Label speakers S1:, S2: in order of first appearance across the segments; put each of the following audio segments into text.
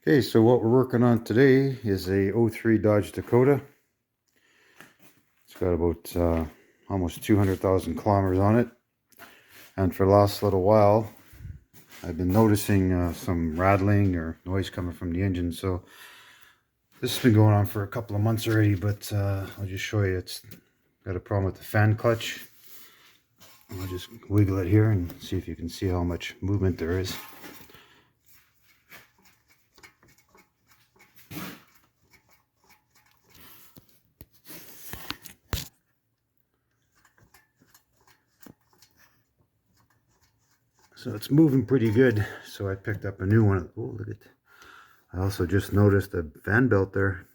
S1: Okay, so what we're working on today is a '03 Dodge Dakota. It's got about almost 200,000 kilometers on it. And for the last little while, I've been noticing some rattling or noise coming from the engine. So this has been going on for a couple of months already, but I'll just show you. It's got a problem with the fan clutch. I'll just wiggle it here and see if you can see how much movement there is. So it's moving pretty good. So I picked up a new one. Oh, look at. I also just noticed a fan belt there.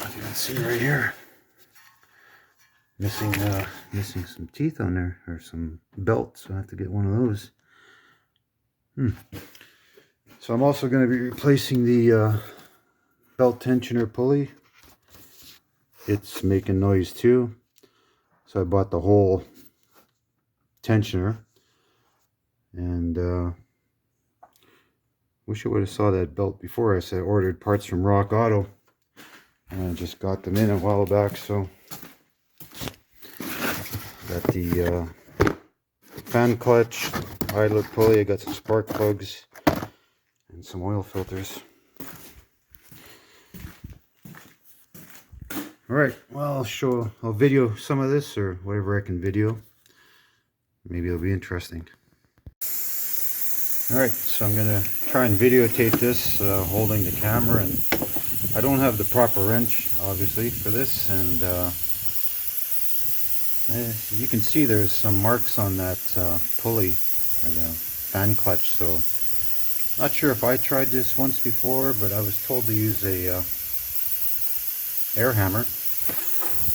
S1: As you can see right here, missing some teeth on there, or some belts. So I have to get one of those. So I'm also going to be replacing the belt tensioner pulley. It's making noise too. So I bought the whole tensioner, and wish I would have saw that belt before. I said ordered parts from Rock Auto, and I just got them in a while back. So got the fan clutch, idler pulley. I got some spark plugs and some oil filters. All right, well, I'll video some of this, or whatever I can video. Maybe it'll be interesting. All right, so I'm gonna try and videotape this holding the camera, and I don't have the proper wrench, obviously, for this, and you can see there's some marks on that pulley, or the fan clutch. So not sure if I tried this once before, but I was told to use a air hammer,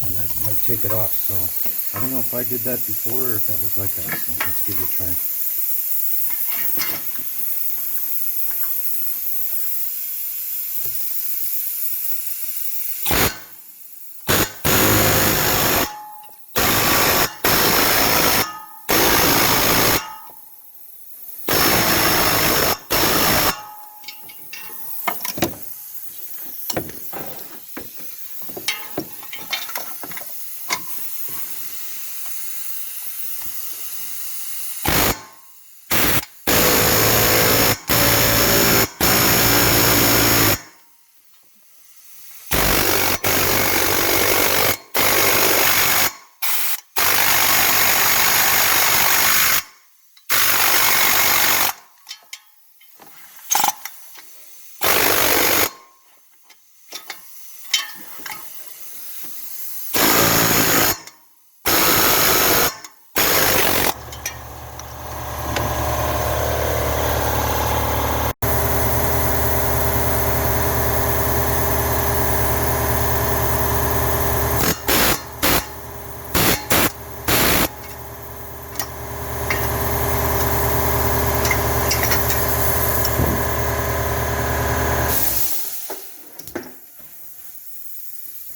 S1: and that might take it off. So I don't know if I did that before or if that was like that. So let's give it a try.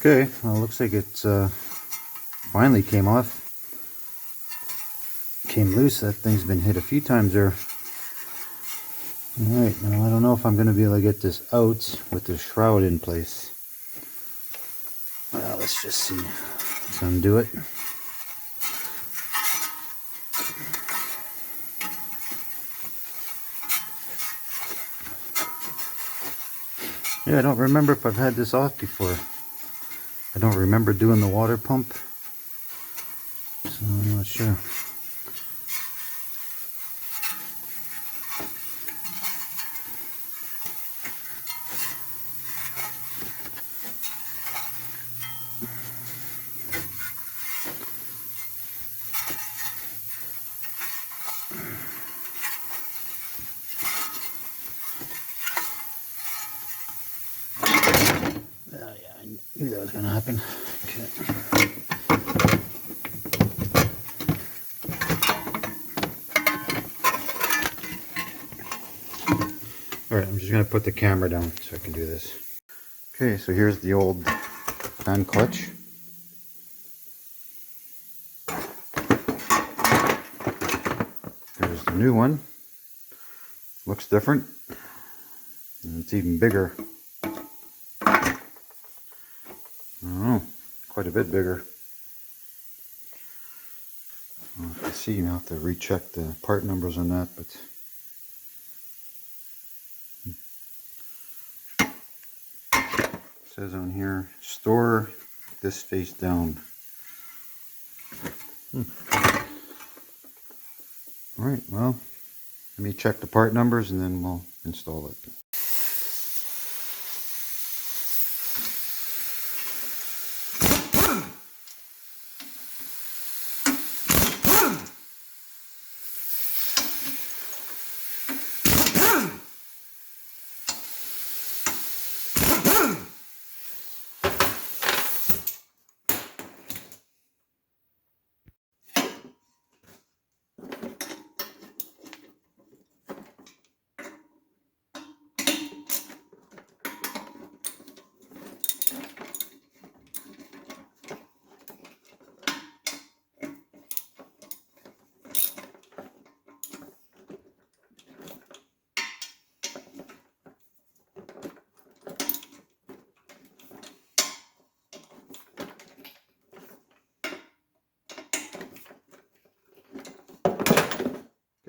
S1: Okay, well, it looks like it finally came off. Came loose. That thing's been hit a few times there. Alright, now I don't know if I'm going to be able to get this out with the shroud in place. Well, let's just see. Let's undo it. Yeah, I don't remember if I've had this off before. I don't remember doing the water pump, so I'm not sure. Yeah, I knew that was going to happen. Okay. Alright, I'm just going to put the camera down so I can do this. Okay, so here's the old fan clutch. There's the new one. Looks different. And it's even bigger. I don't know, quite a bit bigger. Well, if you see, you have to recheck the part numbers on that, but it says on here, store this face down. Alright, well, let me check the part numbers and then we'll install it.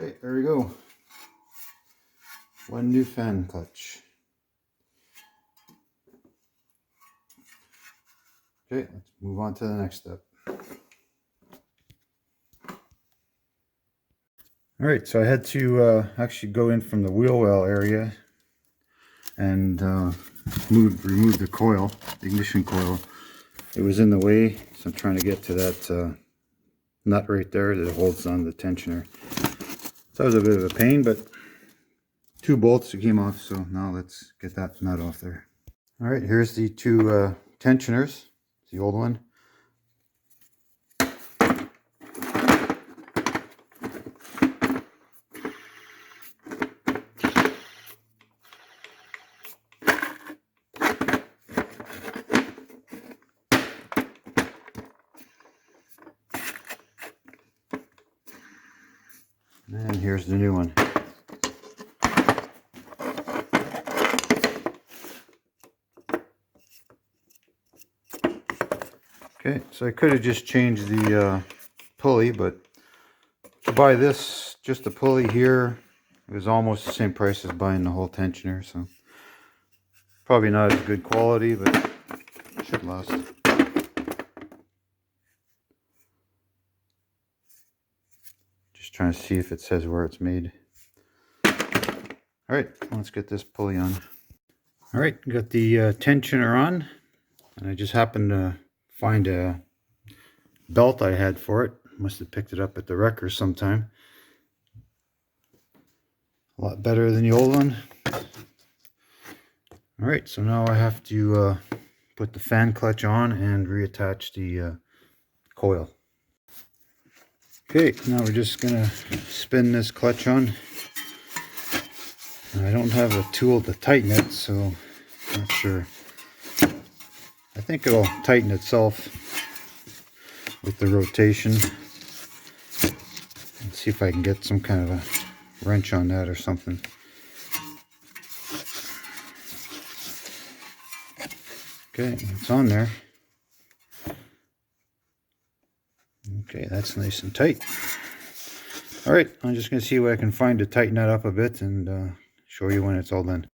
S1: Okay, there we go. One new fan clutch. Okay, let's move on to the next step. Alright, so I had to actually go in from the wheel well area and remove the coil, the ignition coil. It was in the way, so I'm trying to get to that nut right there that holds on the tensioner. So that was a bit of a pain, but 2 bolts that came off, so now let's get that nut off there. Alright, here's the 2 tensioners, the old one. And here's the new one. Okay, so I could have just changed the pulley, but to buy this, just the pulley here, it was almost the same price as buying the whole tensioner, so probably not as good quality, but it should last. Just trying to see if it says where it's made. Alright, let's get this pulley on. Alright, got the tensioner on, and I just happened to find a belt I had for it. Must have picked it up at the wrecker sometime. A lot better than the old one. Alright, so now I have to put the fan clutch on and reattach the coil. Okay, now we're just gonna spin this clutch on. I don't have a tool to tighten it, so I'm not sure. I think it'll tighten itself with the rotation. Let's see if I can get some kind of a wrench on that or something. Okay, it's on there. Okay, that's nice and tight. Alright, I'm just going to see what I can find to tighten that up a bit and show you when it's all done.